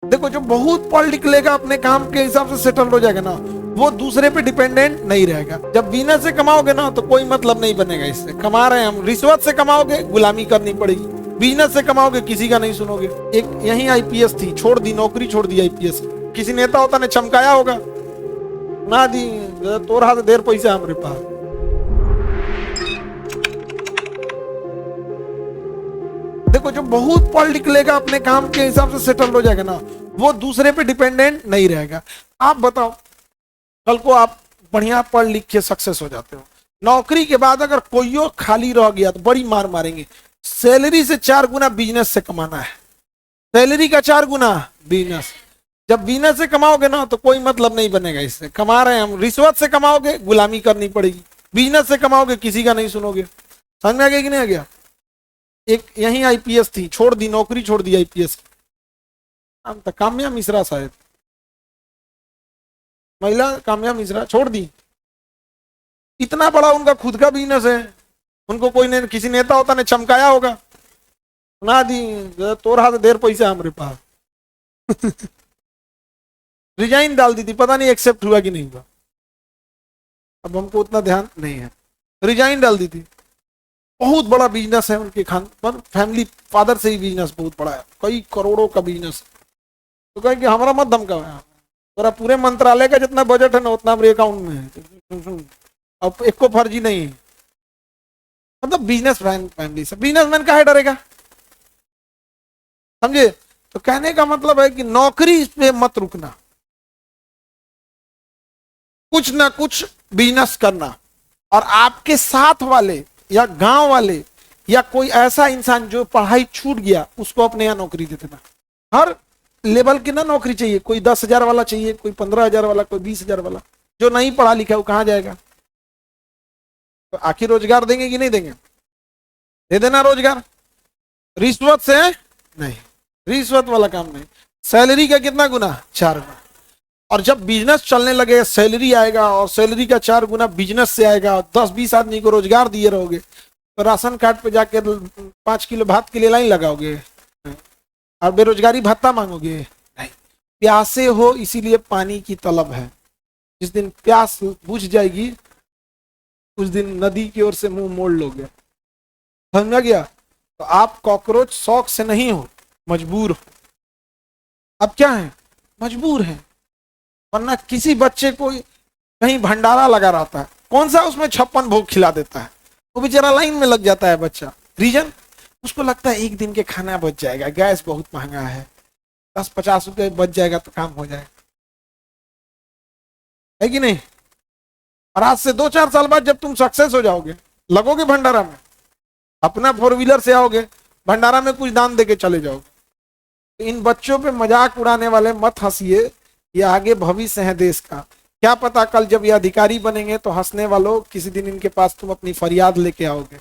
देखो, जो बहुत पढ़ लिख लेगा, अपने काम के हिसाब से सेटल हो जाएगा ना, वो दूसरे पे डिपेंडेंट नहीं रहेगा। जब बिजनेस से कमाओगे ना तो कोई मतलब नहीं बनेगा। इससे कमा रहे हैं हम, रिश्वत से कमाओगे गुलामी करनी पड़ेगी, बिजनेस से कमाओगे किसी का नहीं सुनोगे। एक यही आईपीएस थी, छोड़ दी नौकरी, छोड़ दी आईपीएस। किसी नेता होता ने चमकाया होगा ना, दी तोरा से देर पैसा हमारे पास। देखो, जो बहुत पढ़ लिख लेगा, अपने काम के हिसाब से सेटल हो जाएगा ना, वो दूसरे पे डिपेंडेंट नहीं रहेगा। आप बताओ, कल को आप बढ़िया पढ़ लिख के सक्सेस हो जाते हो, नौकरी के बाद अगर कोई खाली रह गया तो बड़ी मार मारेंगे। सैलरी से 4 गुना बिजनेस से कमाना है, सैलरी का 4 गुना बिजनेस। जब बिजनेस से कमाओगे ना तो कोई मतलब नहीं बनेगा। इससे कमा रहे हैं हम, रिश्वत से कमाओगे गुलामी करनी पड़ेगी, बिजनेस से कमाओगे किसी का नहीं सुनोगे। समझ में आ गया कि नहीं आ गया? एक यही आईपीएस थी, छोड़ दी नौकरी, छोड़ दी आईपीएस। नाम था काम्या मिश्रा शायद, महिला काम्या मिश्रा, छोड़ दी। इतना बड़ा उनका खुद का बिजनेस है, उनको कोई ने किसी नेता होता ने चमकाया होगा ना, दी तोरा से देर पैसा हमारे पास। रिजाइन डाल दी थी, पता नहीं एक्सेप्ट हुआ कि नहीं हुआ, अब हमको उतना ध्यान नहीं है। रिजाइन डाल दी थी। बहुत बड़ा बिजनेस है उनके खानदान, फैमिली फादर से ही बिजनेस बहुत बड़ा है, कई करोड़ों का बिजनेस। तो कहे कि हमारा मत धमका, तेरा पूरे मंत्रालय का जितना बजट है ना उतना मेरे अकाउंट में है, अब एक को फर्जी नहीं है। मतलब बिजनेस फैमिली से, बिजनेसमैन काहे डरेगा? समझे? तो कहने का मतलब है कि नौकरी पे मत रुकना, कुछ ना कुछ बिजनेस करना। और आपके साथ वाले या गांव वाले या कोई ऐसा इंसान जो पढ़ाई छूट गया, उसको अपने यहाँ नौकरी दे देना। हर लेवल की ना नौकरी चाहिए, कोई 10,000 वाला चाहिए, कोई 15,000 वाला, कोई 20,000 वाला। जो नहीं पढ़ा लिखा है वो कहाँ जाएगा? तो आखिर रोजगार देंगे कि नहीं देंगे? दे देना रोजगार, रिश्वत से नहीं, रिश्वत वाला काम नहीं। सैलरी का कितना गुना? 4 गुना। और जब बिजनेस चलने लगे सैलरी आएगा, और सैलरी का 4 गुना बिजनेस से आएगा। 10-20 आदमी को रोजगार दिए रहोगे तो राशन कार्ड पे जाके 5 किलो भात के लिए लाइन लगाओगे और बेरोजगारी भत्ता मांगोगे? नहीं। प्यासे हो इसीलिए पानी की तलब है, जिस दिन प्यास बुझ जाएगी उस दिन नदी की ओर से मुंह मोड़ लोगे। समझ गया? तो आप कॉकरोच शौक से नहीं हो, मजबूर हो। अब क्या है? मजबूर है। वरना किसी बच्चे को कहीं भंडारा लगा रहता है, कौन सा उसमें 56 भोग खिला देता है, वो बेचारा लाइन में लग जाता है बच्चा। रीजन? उसको लगता है एक दिन के खाना बच जाएगा, गैस बहुत महंगा है, 10-50 रुपए बच जाएगा तो काम हो जाएगा, है कि नहीं? और आज से 2-4 साल बाद जब तुम सक्सेस हो जाओगे, लगोगे भंडारा में, अपना 4 व्हीलर से आओगे, भंडारा में कुछ दान देके चले जाओगे। तो इन बच्चों पे मजाक उड़ाने वाले मत हंसिए, ये आगे भविष्य है देश का। क्या पता कल जब ये अधिकारी बनेंगे तो हंसने वालों किसी दिन इनके पास तुम अपनी फरियाद लेके आओगे।